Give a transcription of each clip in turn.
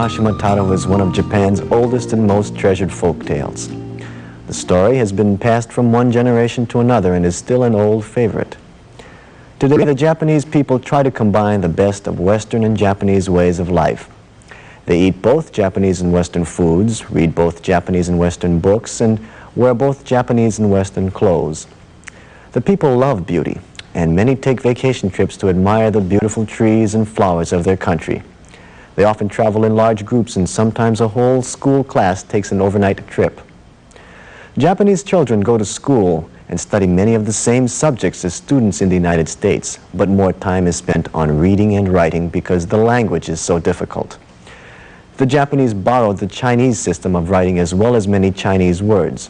Urashima Taro is one of Japan's oldest and most treasured folk tales. The story has been passed from one generation to another and is still an old favorite. Today, the Japanese people try to combine the best of Western and Japanese ways of life. They eat both Japanese and Western foods, read both Japanese and Western books, and wear both Japanese and Western clothes. The people love beauty, and many take vacation trips to admire the beautiful trees and flowers of their country. They often travel in large groups, and sometimes a whole school class takes an overnight trip. Japanese children go to school and study many of the same subjects as students in the United States, but more time is spent on reading and writing because the language is so difficult. The Japanese borrowed the Chinese system of writing as well as many Chinese words.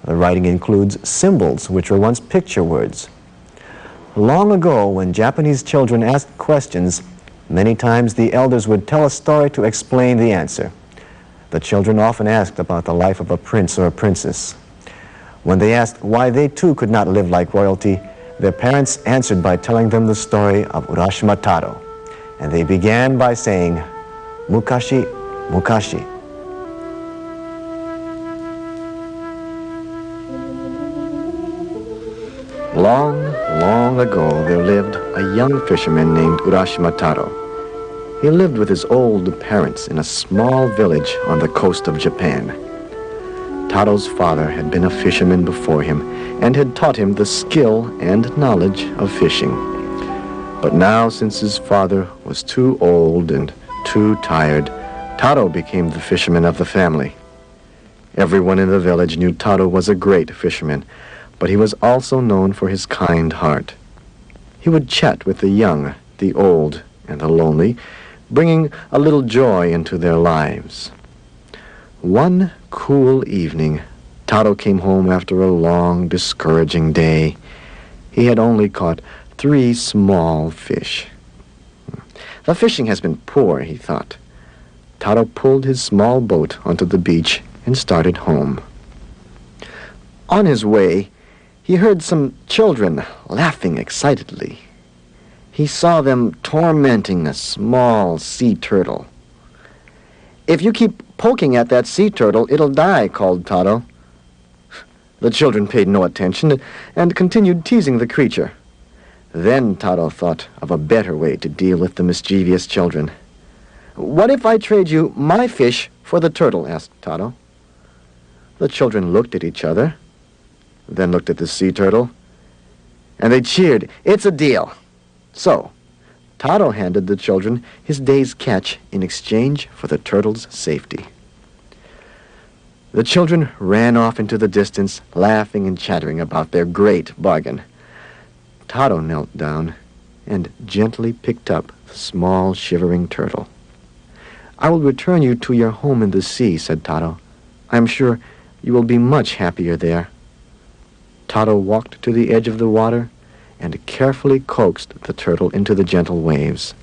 The writing includes symbols, which were once picture words. Long ago, when Japanese children asked questions, many times the elders would tell a story to explain the answer. The children often asked about the life of a prince or a princess. When they asked why they too could not live like royalty, their parents answered by telling them the story of Urashima Taro. And they began by saying, "Mukashi, Mukashi." Long, long ago, there lived a young fisherman named Urashima Taro. He lived with his old parents in a small village on the coast of Japan. Taro's father had been a fisherman before him and had taught him the skill and knowledge of fishing. But now, since his father was too old and too tired, Taro became the fisherman of the family. Everyone in the village knew Taro was a great fisherman, but he was also known for his kind heart. He would chat with the young, the old, and the lonely, bringing a little joy into their lives. One cool evening, Taro came home after a long, discouraging day. He had only caught 3 small fish. The fishing has been poor, he thought. Taro pulled his small boat onto the beach and started home. On his way, he heard some children laughing excitedly. He saw them tormenting a small sea turtle. "If you keep poking at that sea turtle, it'll die," called Taro. The children paid no attention and continued teasing the creature. Then Taro thought of a better way to deal with the mischievous children. "What if I trade you my fish for the turtle?" asked Taro. The children looked at each other, then looked at the sea turtle, and they cheered. "It's a deal." So, Taro handed the children his day's catch in exchange for the turtle's safety. The children ran off into the distance, laughing and chattering about their great bargain. Taro knelt down and gently picked up the small, shivering turtle. "I will return you to your home in the sea," said Taro. "I am sure you will be much happier there." Taro walked to the edge of the water and carefully coaxed the turtle into the gentle waves.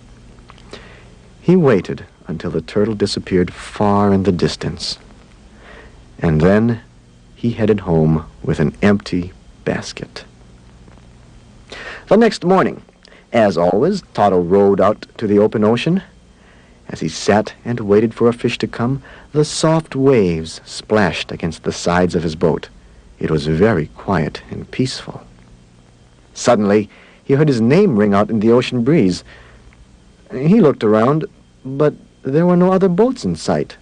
He waited until the turtle disappeared far in the distance. And then he headed home with an empty basket. The next morning, as always, Taro rowed out to the open ocean. As he sat and waited for a fish to come, the soft waves splashed against the sides of his boat. It was very quiet and peaceful. Suddenly, he heard his name ring out in the ocean breeze. He looked around, but there were no other boats in sight.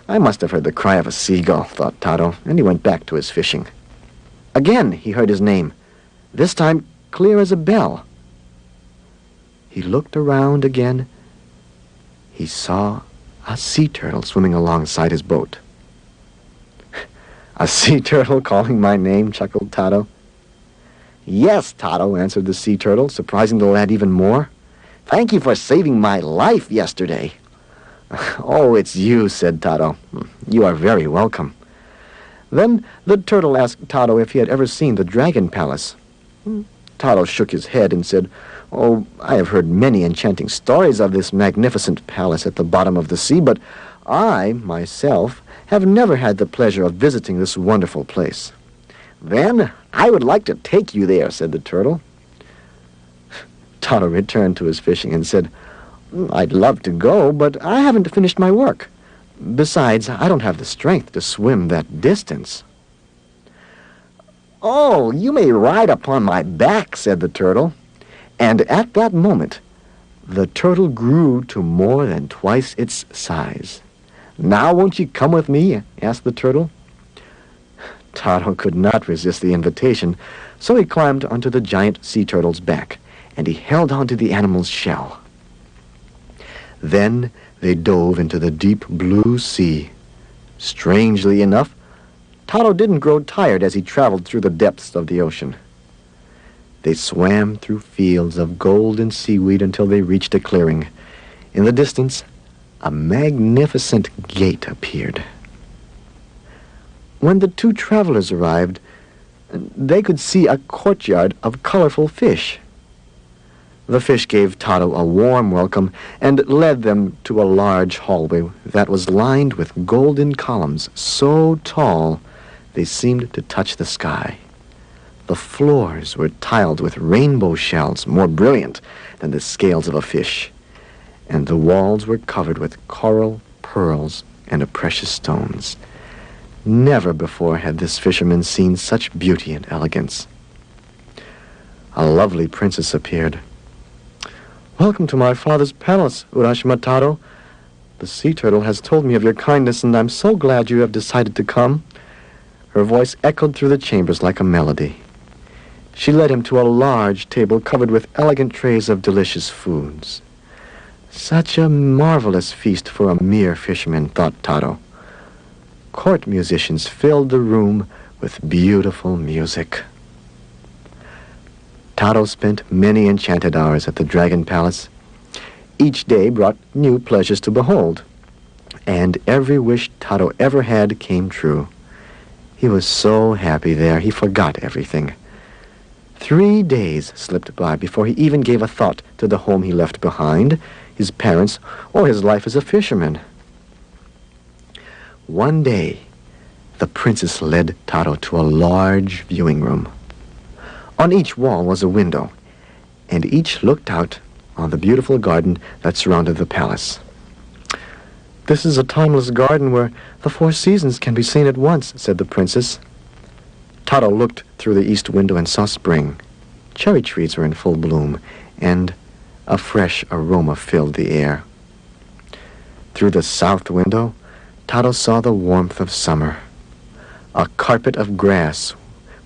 "I must have heard the cry of a seagull," thought Taro, and he went back to his fishing. Again, he heard his name, this time clear as a bell. He looked around again. He saw a sea turtle swimming alongside his boat. "A sea turtle calling my name?" chuckled Taro. "Yes, Taro," answered the sea turtle, surprising the lad even more. "Thank you for saving my life yesterday." "Oh, it's you," said Taro. "You are very welcome." Then the turtle asked Taro if he had ever seen the Dragon Palace. Taro shook his head and said, "Oh, I have heard many enchanting stories of this magnificent palace at the bottom of the sea, but I, myself, have never had the pleasure of visiting this wonderful place." "Then I would like to take you there," said the turtle. Taro returned to his fishing and said, I'd love to go, but I haven't finished my work. Besides, I don't have the strength to swim that distance." "Oh, you may ride upon my back," said the turtle. And at that moment, the turtle grew to more than twice its size. "Now won't you come with me?" asked the turtle. Taro could not resist the invitation, so he climbed onto the giant sea turtle's back, and he held onto the animal's shell. Then they dove into the deep blue sea. Strangely enough, Taro didn't grow tired as he traveled through the depths of the ocean. They swam through fields of golden seaweed until they reached a clearing. In the distance, a magnificent gate appeared. When the two travelers arrived, they could see a courtyard of colorful fish. The fish gave Taro a warm welcome and led them to a large hallway that was lined with golden columns so tall they seemed to touch the sky. The floors were tiled with rainbow shells more brilliant than the scales of a fish, and the walls were covered with coral, pearls, and precious stones. Never before had this fisherman seen such beauty and elegance. A lovely princess appeared. "Welcome to my father's palace, Urashima Taro. The sea turtle has told me of your kindness, and I'm so glad you have decided to come." Her voice echoed through the chambers like a melody. She led him to a large table covered with elegant trays of delicious foods. Such a marvelous feast for a mere fisherman, thought Taro. Court musicians filled the room with beautiful music. Taro spent many enchanted hours at the Dragon Palace. Each day brought new pleasures to behold, and every wish Taro ever had came true. He was so happy there, he forgot everything. 3 days slipped by before he even gave a thought to the home he left behind, his parents, or his life as a fisherman. One day, the princess led Taro to a large viewing room. On each wall was a window, and each looked out on the beautiful garden that surrounded the palace. "This is a timeless garden where the 4 seasons can be seen at once," said the princess. Taro looked through the east window and saw spring. Cherry trees were in full bloom, and a fresh aroma filled the air. Through the south window, Taro saw the warmth of summer. A carpet of grass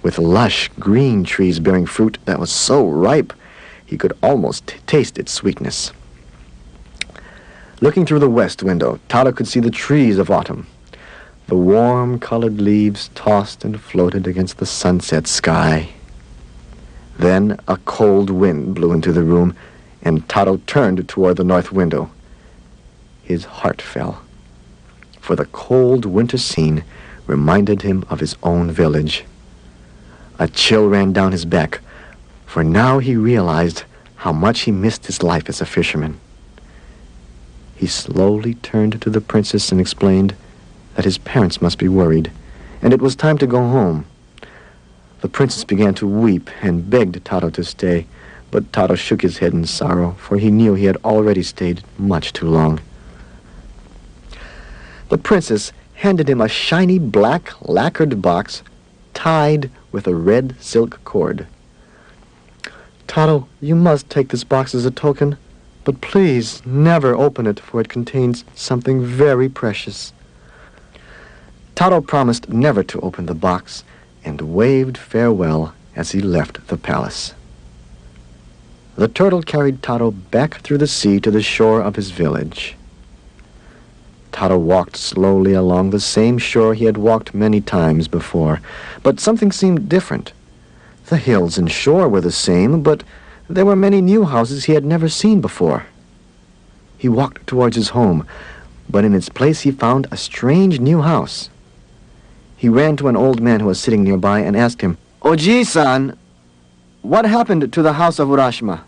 with lush green trees bearing fruit that was so ripe he could almost taste its sweetness. Looking through the west window, Taro could see the trees of autumn. The warm-colored leaves tossed and floated against the sunset sky. Then a cold wind blew into the room, and Taro turned toward the north window. His heart fell, for the cold winter scene reminded him of his own village. A chill ran down his back, for now he realized how much he missed his life as a fisherman. He slowly turned to the princess and explained that his parents must be worried, and it was time to go home. The princess began to weep and begged Taro to stay, but Taro shook his head in sorrow, for he knew he had already stayed much too long. The princess handed him a shiny black lacquered box tied with a red silk cord. "Taro, you must take this box as a token, but please never open it, for it contains something very precious." Taro promised never to open the box and waved farewell as he left the palace. The turtle carried Taro back through the sea to the shore of his village. Taro walked slowly along the same shore he had walked many times before, but something seemed different. The hills and shore were the same, but there were many new houses he had never seen before. He walked towards his home, but in its place he found a strange new house. He ran to an old man who was sitting nearby and asked him, "Oji-san, what happened to the house of Urashima?"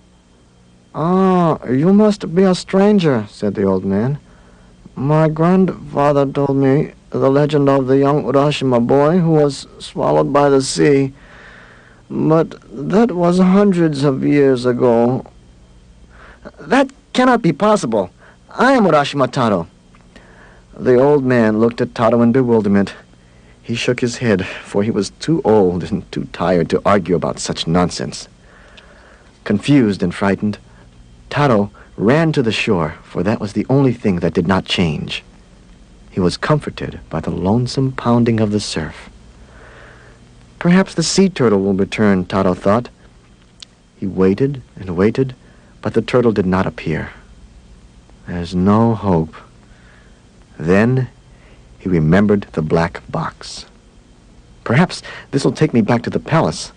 "Ah, you must be a stranger," said the old man. "My grandfather told me the legend of the young Urashima boy who was swallowed by the sea. But that was hundreds of years ago." "That cannot be possible. I am Urashima Taro." The old man looked at Taro in bewilderment. He shook his head, for he was too old and too tired to argue about such nonsense. Confused and frightened, Taro ran to the shore, for that was the only thing that did not change. He was comforted by the lonesome pounding of the surf. Perhaps the sea turtle will return, Taro thought. He waited and waited, but the turtle did not appear. There's no hope. Then he remembered the black box. Perhaps this will take me back to the palace.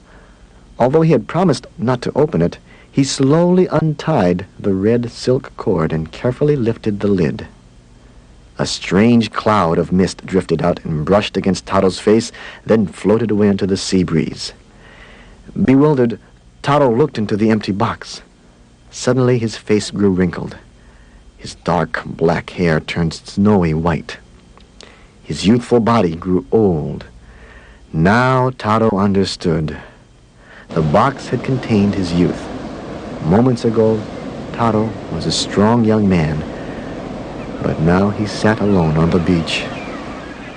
Although he had promised not to open it, he slowly untied the red silk cord and carefully lifted the lid. A strange cloud of mist drifted out and brushed against Taro's face, then floated away into the sea breeze. Bewildered, Taro looked into the empty box. Suddenly his face grew wrinkled. His dark black hair turned snowy white. His youthful body grew old. Now Taro understood. The box had contained his youth. Moments ago, Taro was a strong young man, but now he sat alone on the beach,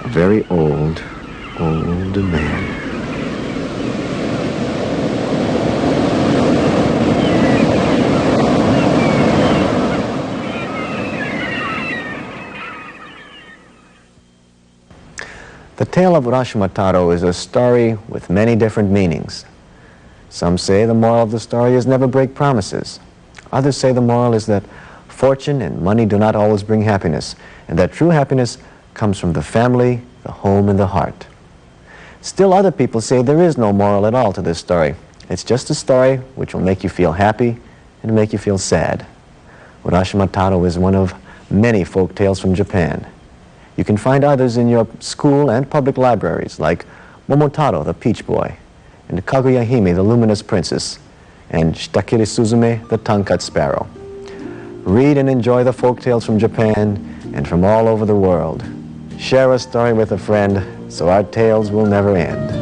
a very old man. The tale of Urashima Taro is a story with many different meanings. Some say the moral of the story is never break promises. Others say the moral is that fortune and money do not always bring happiness, and that true happiness comes from the family, the home, and the heart. Still other people say there is no moral at all to this story. It's just a story which will make you feel happy and make you feel sad. Urashima Taro is one of many folk tales from Japan. You can find others in your school and public libraries, like Momotaro, the Peach Boy, and Kaguya Hime, the Luminous Princess, and Shitakiri Suzume, the Tongue-Cut Sparrow. Read and enjoy the folk tales from Japan and from all over the world. Share a story with a friend so our tales will never end.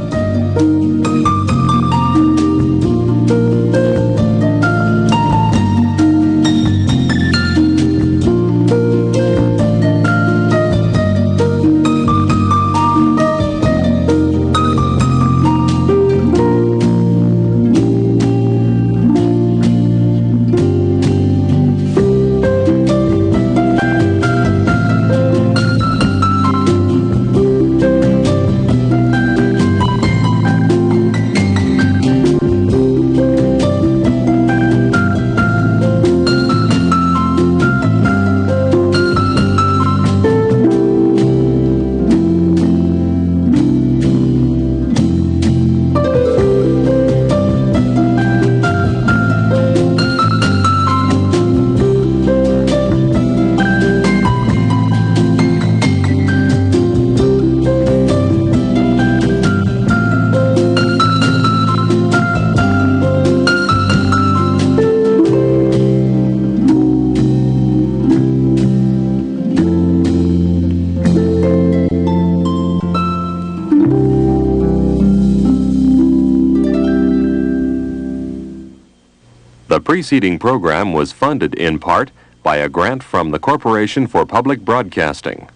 The preceding program was funded in part by a grant from the Corporation for Public Broadcasting.